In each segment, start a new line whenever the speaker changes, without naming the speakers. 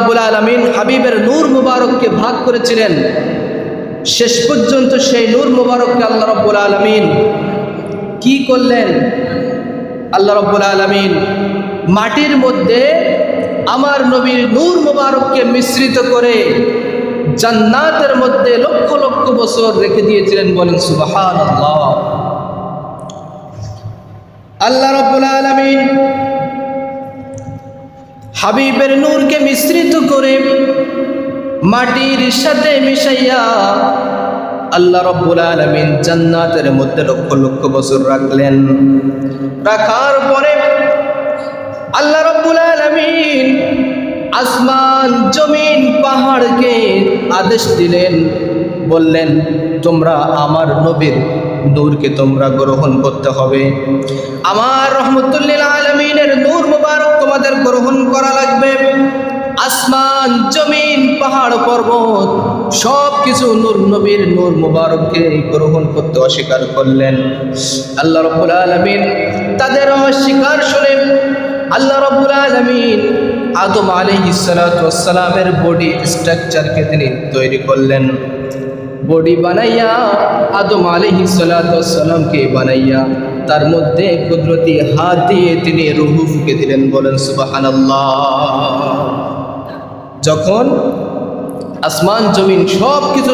রাব্বুল আলামিন হাবিবের নূর মুবারককে ভাগ করেছিলেন। শেষ পর্যন্ত সেই নূর মুবারককে আল্লাহ রাব্বুল আলামিন কি করলেন? আল্লাহ রাব্বুল আলামিন মাটির মধ্যে আমার নবীর নূর মুবারককে মিশ্রিত করে জান্নাতের মধ্যে লক্ষ লক্ষ বছর রেখে দিয়েছিলেন। বলেন সুবহানাল্লাহ। আল্লাহ রাব্বুল আলামিন হাবিবের নূরকে মিশ্রিত করে মাটির সাথে মিশাইয়া আল্লাহ রাব্বুল আলামিন জান্নাতের মধ্যে লক্ষ লক্ষ বছর রাখলেন। রাখার পরে আল্লাহ রাব্বুল আলামিন আসমান, জমিন, পাহাড়কে আদেশ দিলেন, বললেন তোমরা আমার নবীর নূরকে তোমরা গ্রহণ করতে হবে। আমার রহমতুল লিল আলামিনের নূর মুবারক তোমাদের গ্রহণ করা লাগবে। আসমান, জমিন, পাহাড়, পর্বত সব কিছু নূর নবীর নূর মুবারককে গ্রহণ করতে অস্বীকার করলেন। আল্লাহ রাব্বুল আলামিন তাদের অস্বীকার শুনে আল্লাহ রাব্বুল আলামিন আদম আলাইহিস সালাতু ওয়াস সালামের বডি স্ট্রাকচারকে তিনি তৈরি করলেন। বডি বানাইয়া আদম আলাইহিস সালাতু ওয়াস সালামকে বানাইয়া তার মধ্যে কুদরতি হাত দিয়ে তিনি রূহ ফুঁকে দিলেন। বলেন সুবহানাল্লাহ। যখন আসমান, জমিন সব কিছু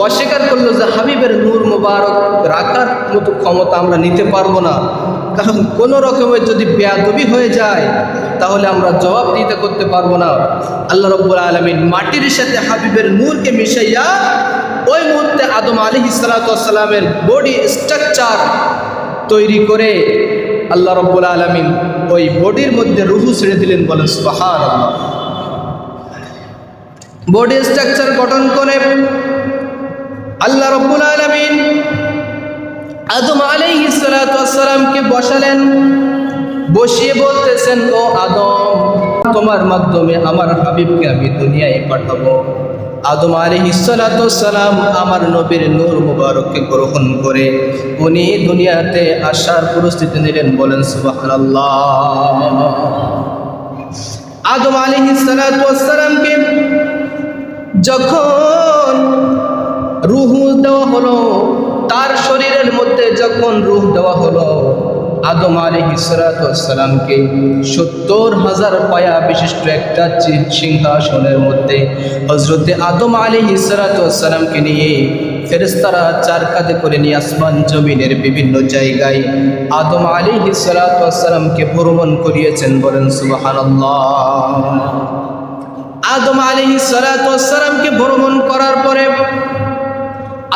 অস্বীকার করলো যে হাবিবের নূর মুবারক রাখার মতো ক্ষমতা আমরা নিতে পারবো না, কারণ কোনো রকমের যদি বেয়াদবি হয়ে যায় তাহলে আমরা জবাব দিতে করতে পারবো না। আল্লাহ রাব্বুল আলামিন মাটির সাথে হাবিবের নূরকে মিশাইয়া ওই মুহূর্তে আদম আলাইহিস সালাতু ওয়াস সালামের বডি স্ট্রাকচার তৈরি করে আল্লাহ রাব্বুল আলামিন ওই বডির মধ্যে রূহ ছেড়ে দিলেন। বলেন সুবহানাল্লাহ। বডি স্ট্রাকচার গঠন করে আল্লাহ রাব্বুল আলামিন আদম আলাইহিস সালাতু ওয়াস সালামকে বসালেন। বসিয়ে বলতেছেন, ও আদম, তোমার মাধ্যমে আমার হাবিবকে আমি দুনিয়ায় পাঠাবো। আদম আলাইহিস সালাতু ওয়াস সালাম আমার নবীর নূর মুবারককে গ্রহণ করে উনি দুনিয়াতে আসার প্রস্তুতি নিলেন। বলেন সুবহানাল্লাহ। আদম আলাইহিস সালাতু ওয়াস সালামকে যখন রূহ দেওয়া হলো, তার শরীরের মধ্যে যখন রূহ দেওয়া হলো, আদম আলাইহিস সালাতু ওয়াস সালামকে ৭০,০০০ পায়া বিশিষ্ট একটা সিংহাসনের মধ্যে হযরতে আদম আলাইহিস সালাতু ওয়াস সালামকে নিয়ে ফেরেশতারা ৪ কাঁধে করে নিয়ে আসমান জমিনের বিভিন্ন জায়গায় আদম আলাইহিস সালাতু ওয়াস সালামকে ভ্রমণ করিয়েছেন। বলেন সুবহানাল্লাহ। আদম আলাইহিস সালাতু ওয়াস সালামকে ভ্রমণ করার পরে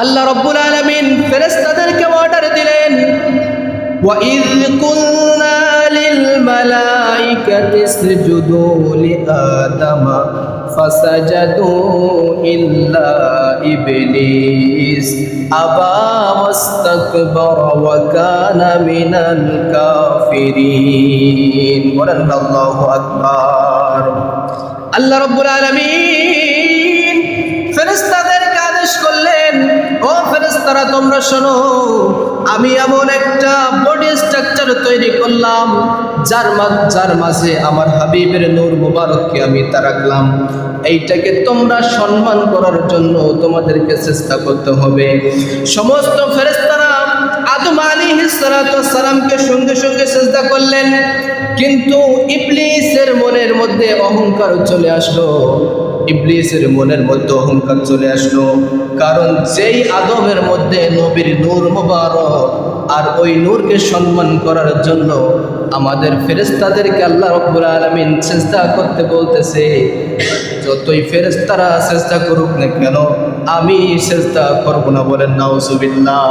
আল্লাহ রাব্বুল আলামিন ফেরেশতাদেরকে অর্ডার দিলেন, وَإِذْ قُلْنَا لِلْمَلَائِكَةِ اسْجُدُوا لِآدَمَ فَسَجَدُوا إِلَّا إِبْلِيسَ أَبَى وَاسْتَكْبَرَ وَكَانَ مِنَ الْكَافِرِينَ। বলেন আল্লাহু আকবার। আল্লাহ রাব্বুল আলামিন ফেরেশতাদেরকে আদেশ করলেন, ও ফেরেশতারা তোমরা শোনো, আমি এমন একটা বডি স্ট্রাকচার তৈরি করলাম যার মাঝে আমার হাবিবের নূর মুবারককে আমি রাখলাম। এইটাকে তোমরা সম্মান করার জন্য তোমাদেরকে চেষ্টা করতে হবে। সমস্ত ফেরেশতারা আদম আলাইহিস সালাতু ওয়াস সালামকে সঙ্গে সঙ্গে সিজদা করলেন, কিন্তু ইবলিসের মনের মধ্যে অহংকার চলে আসলো। ইবলিসের মনের মধ্যে অহংকার চলে আসলো, কারণ যেই আদমের মধ্যে নবীর নূর মুবারক, আর ওই নূরকে সম্মান করার জন্য আমাদের ফেরেশতাদেরকে আল্লাহ রাব্বুল আলামিন সিজদা করতে বলতেছে, যতই ফেরেশতারা সিজদা করুক না কেন আমি সিজদা করব না। বলেন নাউজুবিল্লাহ।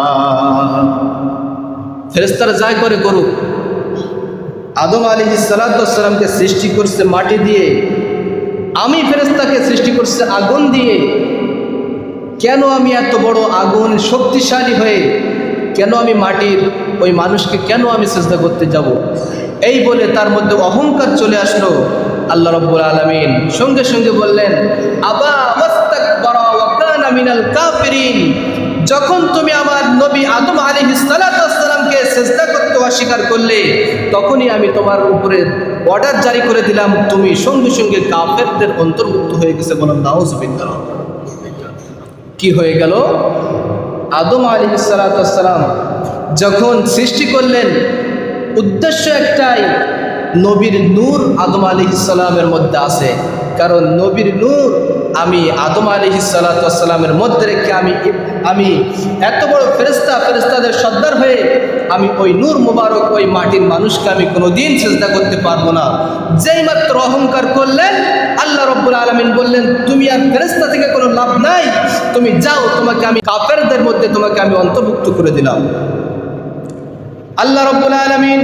ফেরেশতারা যাই করে করুক, আদম আলাইহিস সালাতু ওয়াস সালামকে সৃষ্টি করছে মাটি দিয়ে, আমি ফেরেশতাকে সৃষ্টি করছে আগুন দিয়ে। কেন আমি এত বড় আগুন শক্তিশালী হয়ে কেন আমি মাটির ওই মানুষকে কেন আমি সিজদা করতে যাব? এই বলে তার মধ্যে অহংকার চলে আসলো। আল্লাহ রাব্বুল আলামিন সঙ্গে সঙ্গে বললেন, আবা ওয়াস্তাকবারা ওয়া কানা মিনাল কাফিরিন। যখন তুমি আমার নবী আদম আলাইহিস সালাতু ওয়াস সালামকে সিজদা করতে অস্বীকার করলে, তখনই আমি তোমার উপরে অর্ডার জারি করে দিলাম, তুমি সঙ্গে সঙ্গে কাফেরদের অন্তর্ভুক্ত হয়ে গেছে। বলেন নাউজুবিল্লাহ। কি হয়ে গেল? আদম আলাইহিস সালাম যখন সৃষ্টি করলেন, উদ্দেশ্য একটাই, নবীর নূর আদম আলাইহিস সালামের মধ্যে আছে। কারণ নবীর নূর আমি আদম আলাইহিস সালামের মধ্যে রেখে আমি এত বড় ফেরেশতাদের সর্দার হয়ে আমি ওই নূর মুবারক ওই মাটির মানুষকে আমি কোনোদিন সিজদা করতে পারবো না। যেই মাত্র অহংকার করলেন, আল্লাহ রাব্বুল আলামিন বললেন, তুমি আর ফেরেশতা থেকে কোনো লাভ নাই, তুমি যাও, তোমাকে আমি কাফেরদের মধ্যে তোমাকে আমি অন্তর্ভুক্ত করে দিলাম। আল্লাহ রাব্বুল আলামিন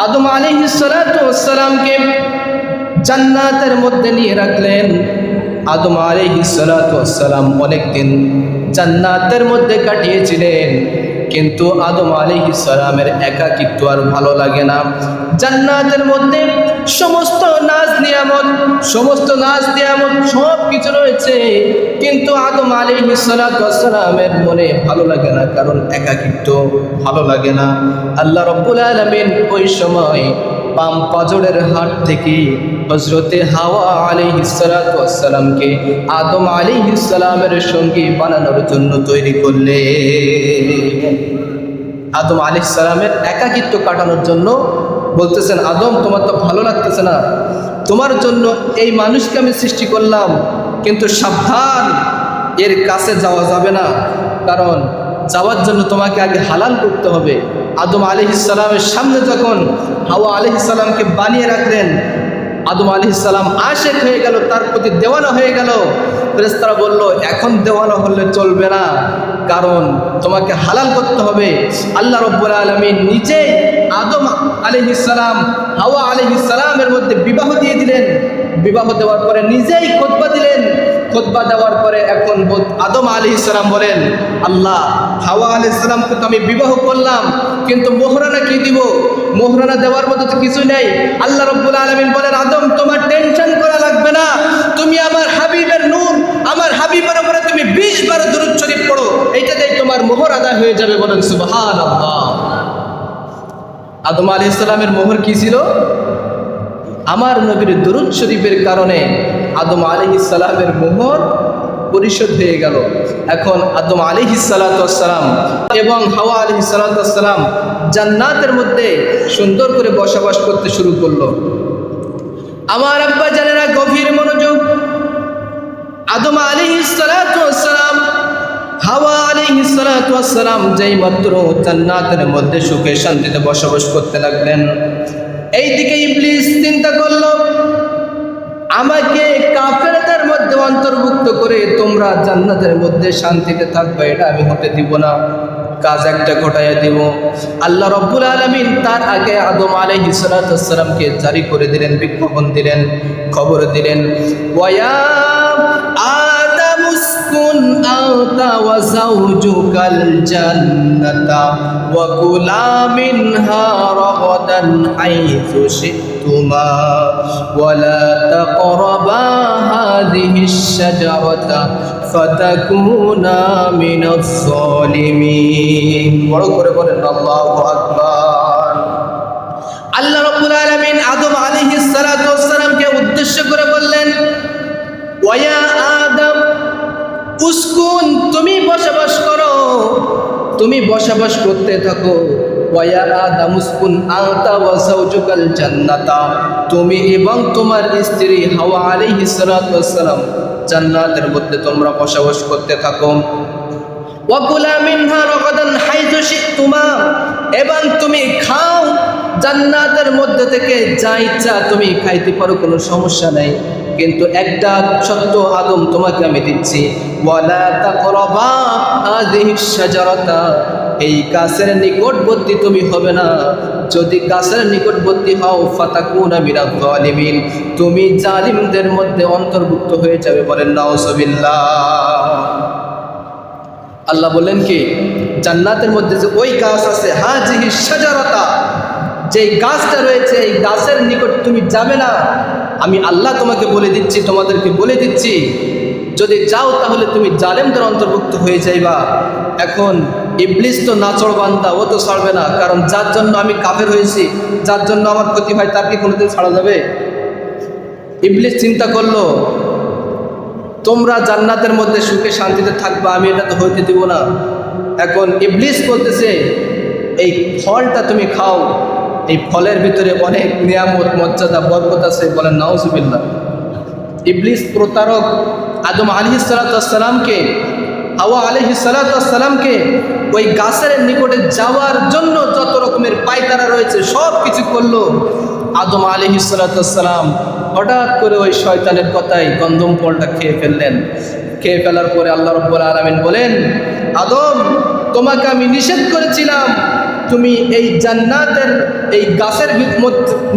আদম আলাইহিস সালামকে জান্নাতের মধ্যে নিয়ে রাখলেন। আদম আলাইহিস সালাম অনেকদিন জান্নাতের মধ্যে কাটিয়েছিলেন, কিন্তু আদম আলাইহিস সালামের একাকিত্ব আর ভালো লাগে না। জান্নাতের মধ্যে সমস্ত নাজ নিয়ামত সব কিছু রয়েছে, কিন্তু আদম আলাইহিস সালামের মনে ভালো লাগে না, কারণ একাকিত্ব ভালো লাগে না। আল্লাহ রাব্বুল আলামিন ওই সময় বাম পাজরের হাট থেকে হযরতে হাওয়া আলাইহিস সালামকে আদম আলাইহিস সালামের সঙ্গী বানানোর জন্য তৈরি করলেন। আদম আলাইহিস সালামের একাকিত্ব কাটানোর জন্য বলতেছেন, আদম তোমার তো ভালো লাগতেছে না, তোমার জন্য এই মানুষকে আমি সৃষ্টি করলাম, কিন্তু সাবধান, এর কাছে যাওয়া যাবে না, কারণ যাওয়ার জন্য তোমাকে আগে হালাল করতে হবে। আদম আলাইহিস সালামের সামনে যখন হাওয়া আলাইহিস সালামকে বানিয়ে রাখলেন, আদম আলাইহিস সালাম আশিক হয়ে গেল, তার প্রতি দেওয়ানা হয়ে গেল। ফেরেশতারা বলল, এখন দেওয়ানা হলে চলবে না, কারণ তোমাকে হালাল করতে হবে। আল্লাহ রাব্বুল আলামিন নিজে আদম আলাইহিস সালাম হাওয়া আলাইহিস সালামের মধ্যে বিবাহ দিয়ে দিলেন। বিবাহ দেওয়ার পরে নিজেই খুতবা দিলেন। খুতবা দেওয়ার পরে এখন আদম আলাইহিস সালাম বলেন, আল্লাহ, হাওয়া আলাইহিস সালামকে তো আমি বিবাহ করলাম, কিন্তু মোহরানা কি দিব? মোহরানা দেওয়ার মতো তো কিছু নেই। আল্লাহ রাব্বুল আলামিন বলেন, আদম তোমার টেনশন করা লাগবে না, তুমি আমার হাবিবের নূর, আমার হাবিবের উপরে তুমি 20 বার দরুদ শরীফ পড়ো, এইটাতেই তোমার মোহর আদায় হয়ে যাবে। বলেন সুবহানাল্লাহ। আদম আলাইহিস সালামের মোহর কি ছিল? আমার নবীর দরুদ শরীফের কারণে আদম আলাইহিস সালামের মোহর পরিশোধ হয়ে গেল। এখন আদম আলাইহিস সালাম এবং হাওয়া আলাইহিস সালাম জান্নাতের মধ্যে সুন্দর করে বসবাস করতে শুরু করলো। আমার আব্বা জানেরা গভীর মনোযোগ। আদম আলাইহিস সালাম হাওয়া আলাইহিস সালাম যেই মাত্র জান্নাতের মধ্যে সুখে শান্তিতে বসবাস করতে লাগলেন, এইদিকে ইবলিস চিন্তা করলো, আমাকে কাফেরদের মধ্যে অন্তর্ভুক্ত করে তোমরা জান্নাতের মধ্যে শান্তিতে থাকবে, এটা আমি হতে দিব না, কাজ একটা ঘটাইয়া দিব। আল্লাহ রাব্বুল আলামিন তার আগে আদম আলাইহিস সালামকে জারি করে দিলেন, বিজ্ঞাপন দিলেন, খবর দিলেন, ওয়া আদম উসকুন আনতা ওয়া যাওজুকাল জান্নাতা ওয়া কুলা মিনহা রাগাদান হাইসু শি'তুমা ওয়া লা তাকরাবা হাযিহিশ শাজারাতা ফাতাকুনা মিনাজ যালিমিন। বড় করে বলেন আল্লাহু আকবার। আল্লাহ রাব্বুল আলামিন আদম আলাইহিস সালামকে উদ্দেশ্য করে বললেন, ওয়া আদম উসকুন, তুমি বসবাস করো, তুমি বসবাস করতে থাকো। ওয়া আদম উসকুন আনতা ওয়া যাওজুকাল জান্নাতা, তুমি এবং তোমার স্ত্রী হাওয়া আলাইহিস সালাম জান্নাতের মধ্যে তোমরা বসবাস করতে থাকো। ওয়া কুলা মিনহা রাগাদান হাইসু শি'তুমা, এবং তুমি খাও জান্নাতের মধ্যে থেকে, যা ইচ্ছা তুমি খাইতে পারো, কোনো সমস্যা নাই, কিন্তু একটা শর্ত আদম তোমাকে আমি দিচ্ছি, ওয়ালা তাকরাবা হাযিহিশ শাজারাতা, এই গাছের নিকটবর্তী তুমি হবে না, যদি গাছের নিকটবর্তী হও ফাতাকুনা মিনাজ যালিমিন, তুমি জালিমদের মধ্যে অন্তর্ভুক্ত হয়ে যাবে। বলেন নাউজুবিল্লাহ। আল্লাহ বললেন কি, জান্নাতের মধ্যে যে ওই গাছ আছে, হাযিহিশ শাজারাতা, যেই গাছটা রয়েছে, এই গাছের নিকট তুমি যাবে না, আমি আল্লাহ তোমাকে বলে দিচ্ছি, তোমাদেরকে বলে দিচ্ছি, যদি যাও তাহলে তুমি জালেমদের অন্তর্ভুক্ত হয়ে যাইবা। এখন ইবলিস তো নাচড় বান্দা, ও তো ছাড়বে না, কারণ যার জন্য আমি কাফের হয়েছি, যার জন্য আমার ক্ষতি হয়, তার কি কোনোদিন ছাড়া যাবে? ইবলিস চিন্তা করলো তোমরা জান্নাতের মধ্যে সুখে শান্তিতে থাকবা, আমি এটা তো হইতে দিব না। এখন ইবলিস বলতেছে এই ফলটা তুমি খাও, এই ফলের ভিতরে অনেক নিয়ামত মর্যাদা বরকত আছে, বলেন নাউজুবিল্লাহ। ইবলিস প্রতারক আদম আলাইহিস সালামকে, হাওয়া আলাইহিস সালামকে ওই গাছের নিকটে যাওয়ার জন্য যত রকমের পায়তারা রয়েছে সব কিছু করলো। আদম আলাইহিস সালাম হঠাৎ করে ওই শয়তানের কথায় গন্ধম ফলটা খেয়ে ফেললেন। খেয়ে ফেলার পরে আল্লাহ রাব্বুল আলামিন বলেন, আদম তোমাকে আমি নিষেধ করেছিলাম তুমি এই জান্নাতের এই গাছের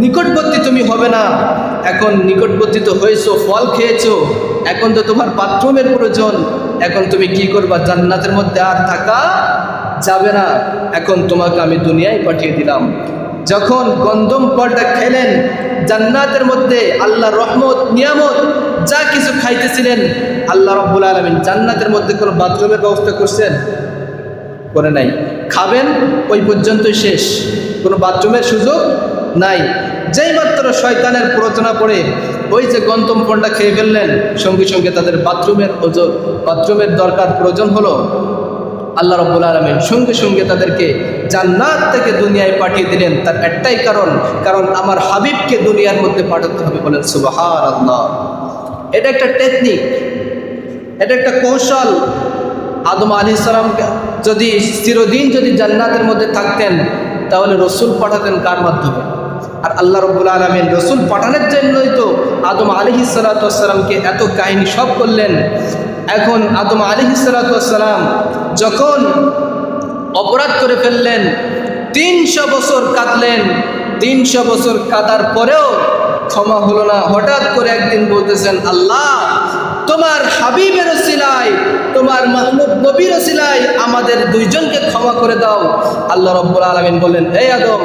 নিকটবর্তী তুমি হবে না। এখন নিকটবর্তী তো হয়েছো, ফল খেয়েছো, এখন তো তোমার বাথরুমের প্রয়োজন। এখন তুমি কি করবা? জান্নাতের মধ্যে আর থাকা যাবে না। এখন তোমাকে আমি দুনিয়ায় পাঠিয়ে দিলাম। যখন গন্ধম ফলটা খেলেন, জান্নাতের মধ্যে আল্লাহর রহমত নিয়ামত যা কিছু খাইতেছিলেন, আল্লাহ রাব্বুল আলামিন জান্নাতের মধ্যে কোনো বাথরুমের ব্যবস্থা করছেন? করে নাই। খাবেন ওই পর্যন্তই শেষ, কোনো বাথরুমের সুযোগ নাই। যেই মাত্র শয়তানের প্ররোচনা পড়ে ওই যে গন্ধম ফলটা খেয়ে ফেললেন, সঙ্গে সঙ্গে তাদের বাথরুমের দরকার প্রয়োজন হলো। আল্লাহ রাব্বুল আলামিন সঙ্গে সঙ্গে তাদেরকে জান্নাত থেকে দুনিয়ায় পাঠিয়ে দিলেন। তার একটাই কারণ আমার হাবিবকে দুনিয়ার মধ্যে পাঠাতে হবে। বলেন সুবহানাল্লাহ। এটা একটা টেকনিক, এটা একটা কৌশল। আদম আলাইহিস সালামকে যদি চিরদিন যদি জান্নাতের মধ্যে থাকতেন, তাহলে রসুল পাঠাতেন কার মাধ্যমে? আর আল্লাহ রাব্বুল আলামিন রসুল পাঠানোর জন্যই তো আদম আলাইহিস সালামকে এত কাহিনী সব করলেন। এখন আদম আলাইহিস সালাম যখন অপরাধ করে ফেললেন, 300 বছর কাঁদলেন। 300 বছর কাঁদার পরেও ক্ষমা হলো না। হঠাৎ করে একদিন বলতেছেন, আল্লাহ তোমার হাবিবের ওসিলায়, তোমার মাহমুদ নবীর ওসিলায় আমাদের দুইজনকে ক্ষমা করে দাও। আল্লাহ রাব্বুল আলামিন বললেন, এই আদম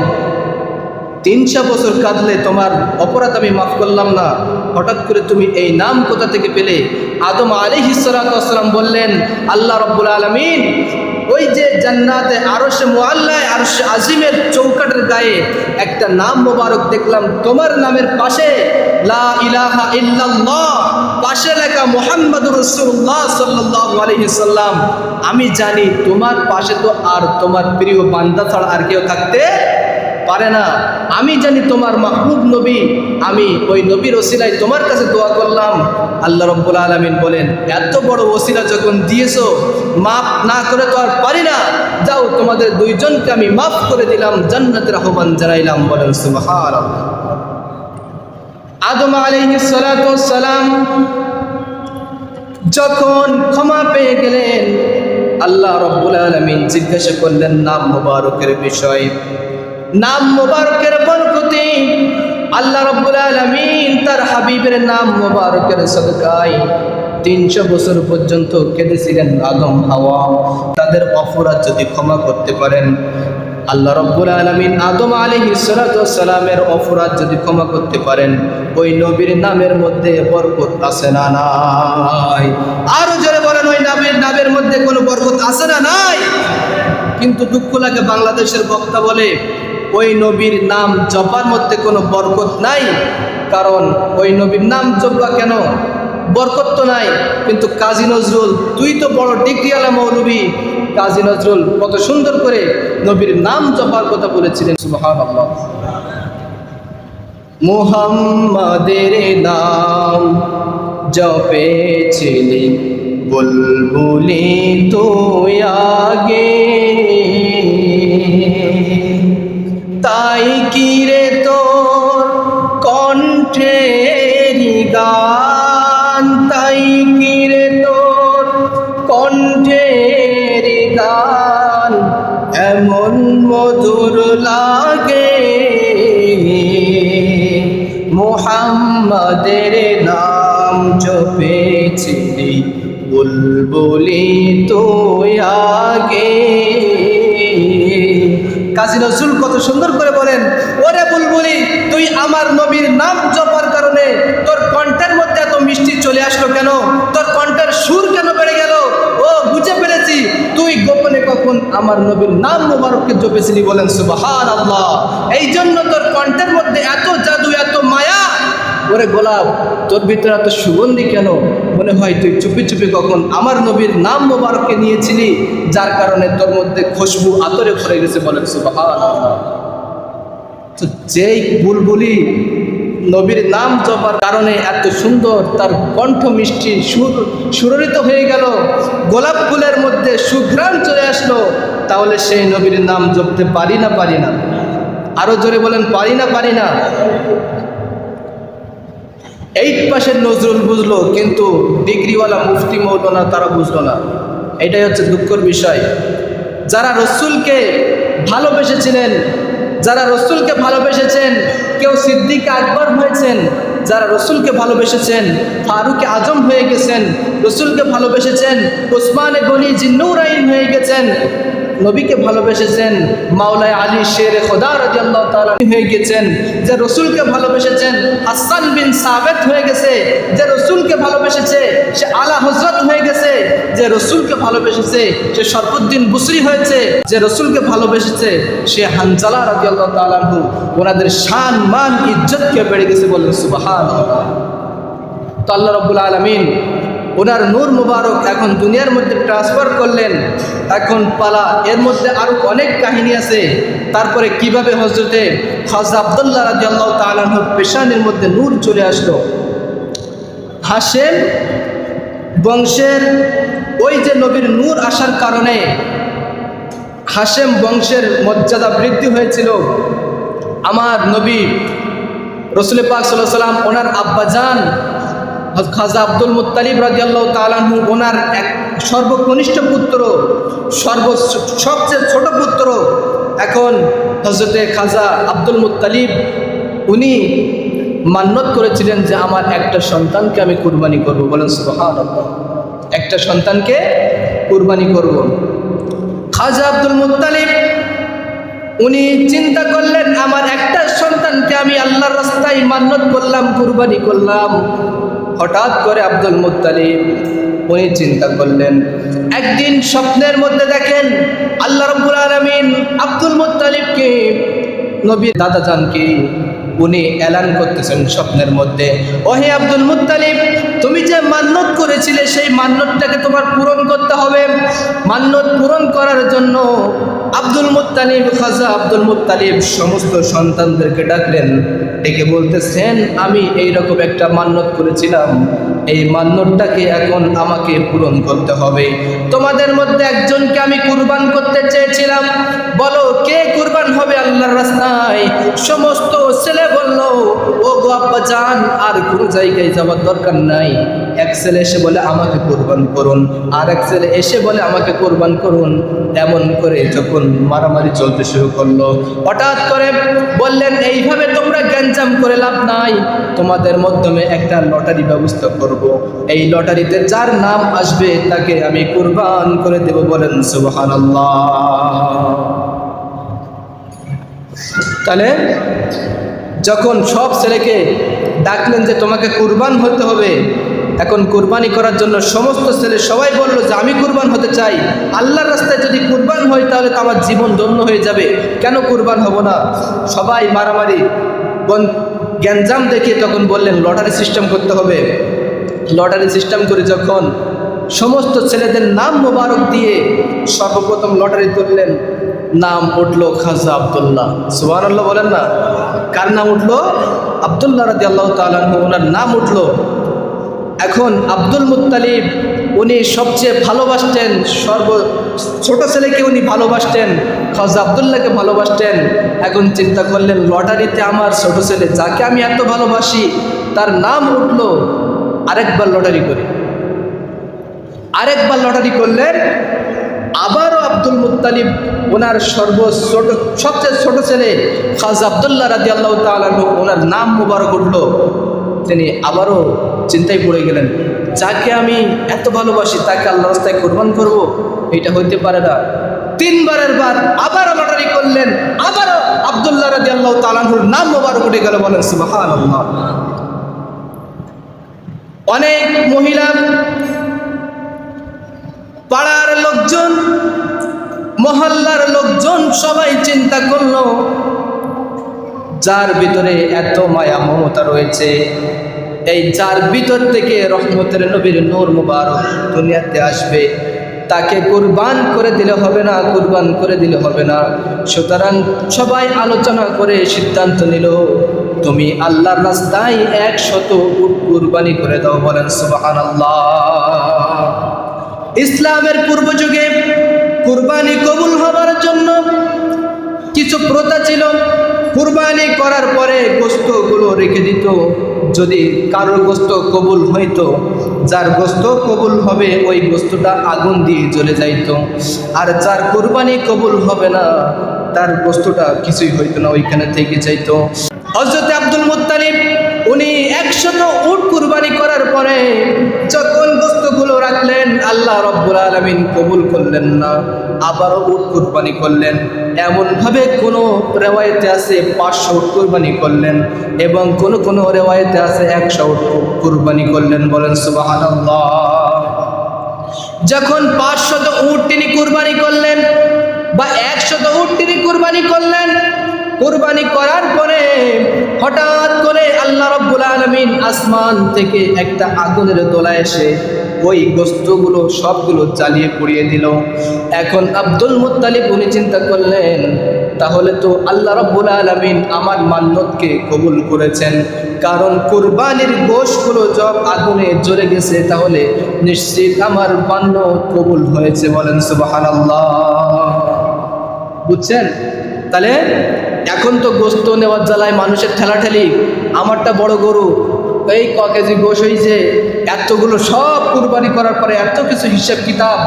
300 বছর কাঁদলে তোমার অপরাধ আমি মাফ করলাম না, হঠাৎ করে তুমি এই নাম কোথা থেকে পেলে? আদম আলাইহিস সালাম বললেন, আল্লাহ রাব্বুল আলামিন ওই যে জান্নাতে আরশে মুআল্লায় আরশে আজিমের চৌকাটের গায়ে একটা নাম মোবারক দেখলাম, তোমার নামের পাশে লা ইলাহা ইল্লাল্লাহ, পাশে লেখা মুহাম্মাদুর রাসূলুল্লাহ সাল্লাল্লাহু আলাইহি সাল্লাম। আমি জানি তোমার পাশে তো আর তোমার প্রিয় বান্দা ছাড়া আর কেউ থাকতে পারে না। আমি জানি তোমার মাহবুব নবী, আমি ওই নবীর ওসিলায় তোমার কাছে দোয়া করলাম। আল্লাহ রাব্বুল আলামিন বলেন, এত বড় ওসিলা যখন দিয়েছো, মাফ না করে তো আর পারি না, যাও তোমাদের দুইজনকে আমি মাফ করে দিলাম, জান্নাতের আহ্বান জানাইলাম। বলেন সুবহানাল্লাহ। আদম আলাইহিস সালাম যখন ক্ষমা পেয়ে গেলেন, আল্লাহ রাব্বুল আলামিন জিজ্ঞাসা করলেন নাম মুবারকের বিষয়। নাম মুবারকের বরকতে আল্লাহ রাব্বুল আলামিন তার হাবিবের নাম মুবারকের সদকায় 300 বছর পর্যন্ত কেঁদেছিলেন আদম হাওয়া। তাদের অপরাধ যদি ক্ষমা করতে পারেন, আল্লাহ রাব্বুল আলামিন আদম আলাইহিস সালামের অপরাধ যদি ক্ষমা করতে পারেন, ওই নবীর নামের মধ্যে বরকত আছে না নাই? আরো জোরে বলেন, ওই নামের মধ্যে কোনো বরকত আছে না নাই? কিন্তু দুঃখ লাগে, বাংলাদেশের বক্তা বলে ওই নবীর নাম জপার মধ্যে কোনো বরকত নাই। কারণ ওই নবীর নাম জপবা কেন? বরকত তো নাই। কিন্তু কাজী নজরুল, তুই তো বড় ডিগ্রিওয়ালা মৌলবী, কাজী নজরুল কত সুন্দর করে নবীর নাম জপার কথা বলেছিলেন। সুবহানাল্লাহ। মুহাম্মাদের নাম জপেছিলি বুলবুলি তুই আগে, তাই কি রে তোর কণ্ঠের গান, তাই কি রে তোর কণ্ঠের গান এমন মধুর লাগে। মুহাম্মাদের নাম জপেছিলি বুলবুলি তুই আগে। কাজী নজরুল কত সুন্দর করে বলেন, ওরে বুলবুলি, তুই আমার নবীর নাম জপার কারণে তোর কণ্ঠের মধ্যে এত মিষ্টি চলে আসলো কেন? তোর কণ্ঠের সুর কেন বেড়ে গেল? ও বুঝে পেরেছি, তুই গোপনে কখনো তখন আমার নবীর নাম মুবারককে জপেছিলি, বলেন সুবহানাল্লাহ। এই জন্য তোর কণ্ঠের মধ্যে এত জাদু, এত মায়া। ওরে গোলাপ, তোর ভিতরে এত সুগন্ধি কেন? মনে হয় তুই চুপি চুপি কখন আমার নবীর নাম মুবারককে নিয়েছিলি, যার কারণে তোর মধ্যে খুশবু আতরে ভরে গেছে, বলেন সুবহানাল্লাহ। তো যেই বুলবুলি নবীর নাম জপার কারণে এত সুন্দর, তার কণ্ঠ মিষ্টি সুররিত হয়ে গেল, গোলাপ ফুলের মধ্যে সুঘ্রাণ চলে আসলো, তাহলে সেই নবীর নাম জপতে পারি না? পারি না? আরো জোরে বলেন, পারি না? পারি না? 8 পাশের নজরুল বুঝলো, কিন্তু ডিগ্রিওয়ালা মুফতি মৌলানা তারা বুঝলো না। এটাই হচ্ছে দুঃখের বিষয়। যারা রসুলকে ভালোবেসেছিলেন, যারা রসুলকে ভালোবেসেছেন, কেউ সিদ্দিক আকবর হয়েছেন, যারা রসুলকে ভালোবেসেছেন ফারুক আজম হয়ে গেছেন, রসুলকে ভালোবেসেছেন উসমানে গনি জিন্নুরাইন হয়ে গেছেন, নবীকে ভালোবেসেছেন মাওলানা আলী শের খোদা রাদিয়াল্লাহু তাআলা হয়ে গেছেন, যে রসুলকে ভালোবেসেছেন হাসান বিন সাবেত হয়ে গেছে, যে রসুলকে ভালোবেসেছে সে আলা হযরত হয়ে গেছে, যে রসুলকে ভালোবেসেছে সে শরফুদ্দিন বুসরি হয়েছে, যে রসুলকে ভালোবেসেছে সে হানজালা রাদিয়াল্লাহু তাআলা আনহু। ওনাদের শান মান ইজ্জতকে বেড়ে গেছে, বলেন সুবহানাল্লাহ। তো আল্লাহ রাব্বুল আলামিন ওনার নূর মুবারক এখন দুনিয়ার মধ্যে ট্রান্সফার করলেন। এখন পালা, এর মধ্যে আরো অনেক কাহিনী আছে। তারপরে কিভাবে হযরতে খাজা আব্দুল্লাহ রাদিয়াল্লাহু তাআলা আনহুর পেশানির মধ্যে নূর চলে আসলো। হাশেম বংশের ওই যে নবীর নূর আসার কারণে হাশেম বংশের মর্যাদা বৃদ্ধি হয়েছিল। আমার নবী রাসূল পাক সাল্লাল্লাহু আলাইহি ওয়াসাল্লাম ওনার আব্বাজান খাজা আব্দুল মুত্তালিব রাদিয়াল্লাহু তাআলা আনহু ওনার এক সর্বকনিষ্ঠ পুত্র, সবচেয়ে ছোট পুত্র। এখন হযরতে খাজা আব্দুল মুত্তালিব উনি মান্যত করেছিলেন যে আমার একটা সন্তানকে আমি কুরবানি করব, বলেন সুবহানাল্লাহ। একটা সন্তানকে কুরবানি করব। খাজা আব্দুল মুত্তালিব উনি চিন্তা করলেন আমার একটা সন্তানকে আমি আল্লাহর রাস্তায় মান্যত করলাম, কুরবানি করলাম। হঠাৎ করে আব্দুল মুত্তালিব উনি চিন্তা করলেন, একদিন স্বপ্নের মধ্যে দেখেন আল্লাহ রাব্বুল আলামিন আব্দুল মুত্তালিবকে, নবীর দাদা জানকে উনি এলান করতেছেন স্বপ্নের মধ্যে, ওহে আব্দুল মুত্তালিব, তুমি যে মান্যত করেছিলে সেই মান্যতটাকে তোমার পূরণ করতে হবে। মান্যত পূরণ করার জন্য আব্দুল মুত্তালিব, খাজা আব্দুল মুত্তালিব সমস্ত সন্তানদেরকে ডাকলেন, ডেকে বলতেছেন আমি এইরকম একটা মান্যত করেছিলাম, এই মান্যতটাকে এখন আমাকে পূরণ করতে হবে। তোমাদের মধ্যে একজনকে আমি কুরবান করতে চেয়েছিলাম, বলো কে কুরবান হবে আল্লাহর রাস্তায়? সমস্ত ছেলে বলল ও গো আব্বাজান, আর কোনো জায়গায় যাওয়ার দরকার নাই। এক ছেলে এসে বলে আমাকে কুরবান করুন, আর এক ছেলে এসে বলে আমাকে কুরবান করুন। এমন করে যখন মারামারি চলতে শুরু করলো, হঠাৎ করে বললেন এইভাবে তোমরা গ্যাঞ্জাম করে লাভ নাই, তোমাদের মাধ্যমে একটা লটারি ব্যবস্থা করব। এই লটারিতে যার নাম আসবে তাকে আমি কুরবান করে দেব, বলেন সুবহানাল্লাহ। তাহলে যখন সব ছেলেকে ডাকলেন যে তোমাকে কুরবান হতে হবে, এখন কুরবানি করার জন্য সমস্ত ছেলে সবাই বলল যে আমি কুরবান হতে চাই, আল্লাহর রাস্তায় যদি কুরবান হই তাহলে তো আমার জীবন ধন্য হয়ে যাবে, কেন কুরবান হব না? সবাই মারামারি গ্যাঞ্জাম দেখে তখন বললেন লটারি সিস্টেম করতে হবে। লটারি সিস্টেম করে যখন সমস্ত ছেলেদের নাম মোবারক দিয়ে সর্বপ্রথম লটারি তুললেন, নাম উঠলো খাজা আব্দুল্লাহ। সুবহানাল্লাহ বলেন না? কার নাম উঠলো? আব্দুল্লাহ রাদিয়াল্লাহু তাআলা আনহু, ওনার নাম উঠলো। এখন আব্দুল মুত্তালিব উনি সবচেয়ে ভালোবাসতেন, ছোট ছেলেকে উনি ভালোবাসতেন, খাজা আব্দুল্লাহকে ভালোবাসতেন। এখন চিন্তা করলেন লটারিতে আমার ছোট ছেলে যাকে আমি এত ভালোবাসি তার নাম উঠলো, আরেকবার লটারি করি। আরেকবার লটারি করলেন, আবারও আব্দুল মুত্তালিব ওনার সবচেয়ে ছোট ছেলে খাজা আব্দুল্লাহ রাদিয়াল্লাহু তাআলা আনহু ওনার নাম মুবারক উঠলো। তিনি আবারও চিন্তায় পড়ে গেলেন, যাকে আমি এত ভালোবাসি তাকে আল্লাহর রাস্তায় কুরবান করব, এটা হইতে পারে না। 3 বারের বার আবারও লটারি করলেন, আবারও আব্দুল্লাহ রাদিয়াল্লাহু তাআলা আনহুর নাম মুবারক উঠে গেল, বলেন সুবহানাল্লাহ। অনেক মহিলা, পাড়ার লোকজন, মহল্লার লোকজন সবাই চিন্তা করলো, যার ভিতরে এত মায়া মমতা রয়েছে, এই যার ভিতর থেকে রহমতের নবীর নূর মুবারক দুনিয়াতে আসবে, তাকে কুরবান করে দিলে হবে না, কুরবান করে দিলে হবে না। সুতরাং সবাই আলোচনা করে সিদ্ধান্ত নিল, তুমি আল্লাহর রাস্তায় 100 উট কুরবানি করে দাও। বলেন সুবহানাল্লাহ। ইসলামের পূর্ব যুগে কুরবানি কবুল হবার জন্য কিছু প্রথা ছিল। কুরবানি করার পরে গোশতগুলো রেখে দিত। যদি কারোর গোশত কবুল হইতো, যার গোশত কবুল হবে ওই গোশতটা আগুন দিয়ে জ্বলে যাইত। আর যার কুরবানি কবুল হবে না, তার গোশতটা কিছুই হইতো না, ওইখানে থেকে যাইতো। হযরত আব্দুল মুত্তালিব উনি 100 উট কুরবানি করার পরে যখন গোশতগুলো রাখলেন, আল্লাহ রাব্বুল আলামিন কবুল করলেন না, আবারও উট কুরবানি করলেন। এমনভাবে কোনো রিওয়ায়েতে আছে 500 উট কুরবানি করলেন, এবং কোনো রিওয়ায়েতে আছে 100 উট কুরবানি করলেন। বলেন সুবহানাল্লাহ। যখন 500 উট তিনি কুরবানি করলেন বা 100 উট তিনি কুরবানি করলেন, কুরবানি করার পরে হঠাৎ করে আল্লাহ রাব্বুল আলামিন আসমান থেকে একটা আগুনের দোলা এসে ওই গোশতগুলো সবগুলো জ্বালিয়ে পুড়িয়ে দিল। এখন আব্দুল মুত্তালিব উনি চিন্তা করলেন, তাহলে তো আল্লাহ রাব্বুল আলামিন আমার মান্যতকে কবুল করেছেন, কারণ কুরবানির গোশতগুলো সব আগুনে জ্বলে গেছে, তাহলে নিশ্চিত আমার মান্যত কবুল হয়েছে। বলেন সুবহানাল্লাহ। বুঝছেন? তাহলে এখন তো গোশত নেওয়ার জ্বালায় মানুষের ঠেলাঠেলি, আমারটা বড় গরু, এই ক কেজি গোশ হয়েছে, এতগুলো সব কুরবানি করার পরে এত কিছু হিসাব কিতাব,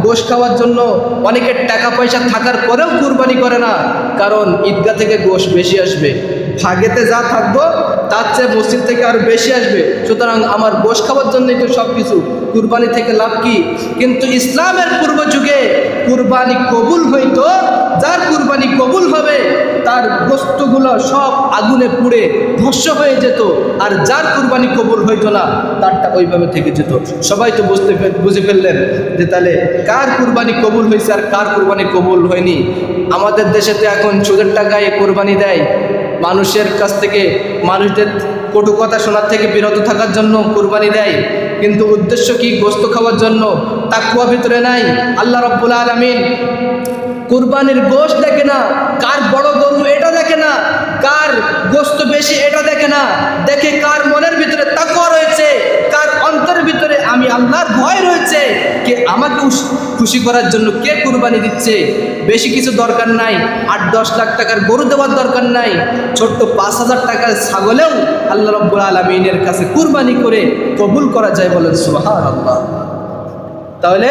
গোশ খাওয়ার জন্য অনেকের টাকা পয়সা থাকার পরেও কুরবানি করে না, কারণ ঈদগাহ থেকে গোশ বেশি আসবে, ভাগেতে যা থাকবো তার চেয়ে মসজিদ থেকে আরো বেশি আসবে, সুতরাং আমার গোশ খাওয়ার জন্যই তো সব কিছু, কুরবানি থেকে লাভ কি? কিন্তু ইসলামের পূর্ব যুগে কুরবানি কবুল হইতো, যার কুরবানি কবুল হবে তার গোশতগুলো সব আগুনে পুড়ে ধ্বংস হয়ে যেত, আর যার কুরবানি কবুল হইতো না তারটা ওইভাবে থেকে যেত। সবাই তো বুঝে ফেললেন যে তাহলে কার কুরবানি কবুল হয়েছে আর কার কুরবানি কবুল হয়নি। আমাদের দেশেতে এখন সুদের টাকায় কোরবানি দেয়, মানুষের কাছ থেকে, মানুষদের কটু কথা শোনার থেকে বিরত থাকার জন্য কুরবানি দেয়, কিন্তু উদ্দেশ্য কি? গোশত খাওয়ার জন্য। তাকওয়া ভিতরে নাই। আল্লাহ রাব্বুল আলামিন কুরবানির গোশত দেখে না, কার বড় গরু এটা দেখে না, কার গোশত বেশি এটা দেখে না, দেখে কার মনের ভিতরে তাকওয়া রয়েছে, কার অন্তরের ভিতরে আমি আল্লাহর ভয় রয়েছে, কে আমাকে খুশি করার জন্য কে কুরবানি দিচ্ছে। বেশি কিছু দরকার নাই, 8-10 লাখ টাকার গরু দেওয়ার দরকার নাই, ছোট্ট 5000 টাকার ছাগলেও আল্লাহ রাব্বুল আলামিনের কাছে কুরবানি করে কবুল করা যায়। বলেন সুবহানাল্লাহ। তাহলে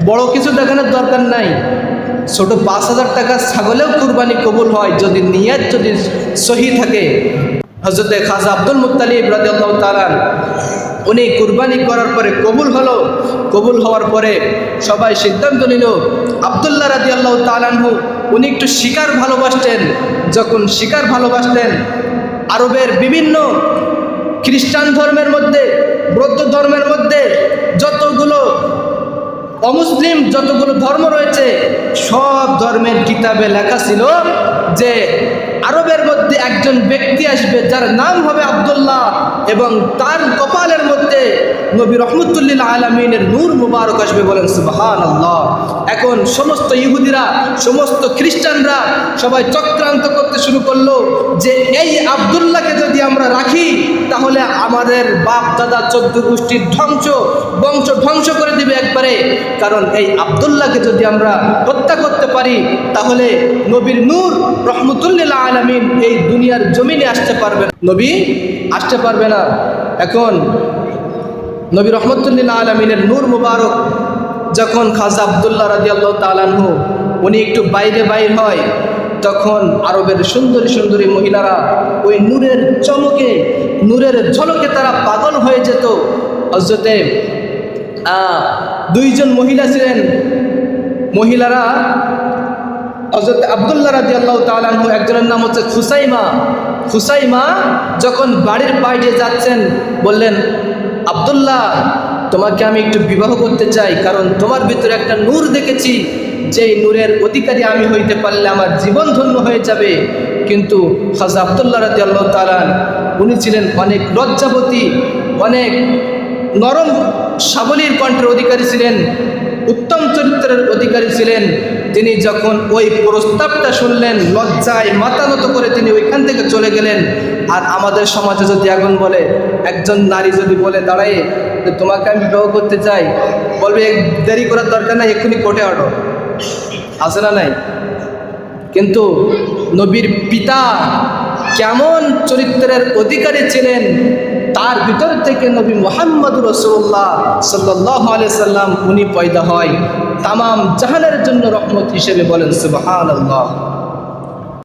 বড় কিছু দেখানোর দরকার নাই, ছোট 5000 টাকার ছাগলেও কুরবানি কবুল হয় যদি নিয়ত যদি সহি থাকে। হযরত খাজা আব্দুল মুত্তালিব রাদিয়াল্লাহু তাআলা উনি কুরবানি করার পরে কবুল হলো। কবুল হওয়ার পরে সবাই সিদ্ধান্ত নিল, আব্দুল্লাহ রাদিয়াল্লাহু তাআলা আনহু উনি একটু শিকার ভালোবাসতেন। যখন শিকার ভালোবাসতেন, আরবের বিভিন্ন খ্রিস্টান ধর্মের মধ্যে, বৌদ্ধ ধর্মের মধ্যে যতগুলো অমুসলিম যতগুলো ধর্ম রয়েছে, সব ধর্মের কিতাবে লেখা ছিল যে আরবের মধ্যে একজন ব্যক্তি আসবে যার নাম হবে আব্দুল্লাহ, এবং তার কপালের মধ্যে নবী রহমতুল্লিল আলামিনের নূর মুবারক আসবে। বলেন সুবহানাল্লাহ। এখন সমস্ত ইহুদিরা, সমস্ত খ্রিস্টানরা সবাই চক্রান্ত করতে শুরু করলো যে এই আব্দুল্লাহকে যদি আমরা রাখি তাহলে আমাদের বাপ দাদা 14 গোষ্ঠীর বংশ ধ্বংস করে দিবে একবারে, কারণ এই আব্দুল্লাহকে যদি আমরা হত্যা করতে পারি তাহলে নবীর নূর রহমতুল্লিল আলামিন এই দুনিয়ার জমিনে আসতে পারবে না, নবী আসতে পারবে না। এখন নবী রহমতুল্লিল আলামিনের নূর মুবারক যখন খাজা আব্দুল্লাহ রাদিয়াল্লাহু তাআলা আনহু উনি একটু বাইরে হয়, তখন আরবের সুন্দরী সুন্দরী মহিলারা ওই নূরের চমকে, নূরের ঝলকে তারা পাগল হয়ে যেত। হযরতে 2জন মহিলা ছিলেন, মহিলারা হযরত আব্দুল্লাহ রাদিয়াল্লাহু তাআলা আনহু, একজনের নাম হচ্ছে খুসাইমা যখন বাড়ির বাইরে যাচ্ছেন বললেন, আব্দুল্লাহ তোমাকে আমি একটু বিবাহ করতে চাই, কারণ তোমার ভিতরে একটা নূর দেখেছি, যেই নূরের অধিকারী আমি হইতে পারলে আমার জীবন ধন্য হয়ে যাবে। কিন্তু খাজা আব্দুল্লাহ রাদিয়াল্লাহু তাআলা উনি ছিলেন অনেক লজ্জাবতী, অনেক নরম সাবলীর কণ্ঠের অধিকারী ছিলেন, উত্তম চরিত্রের অধিকারী ছিলেন। তিনি যখন ওই প্রস্তাবটা শুনলেন, লজ্জায় মাথা নত করে তিনি ওইখান থেকে চলে গেলেন। আর আমাদের সমাজে যদি এখন বলে, একজন নারী যদি বলে দাঁড়ায় যে তোমাকে আমি বিবাহ করতে চাই, বলবে দেরি করার দরকার নাই, এক্ষুনি কোর্টে আটো, আছে না নাই? কিন্তু নবীর পিতা কেমন চরিত্রের অধিকারী ছিলেন, তার ভিতর থেকে নবী মুহাম্মদ রাসূলুল্লাহ সাল্লাল্লাহু আলাইহি সাল্লাম উনি পয়দা হয় তামাম জাহানের জন্য রহমত হিসেবে। বলেন সুবহানাল্লাহ।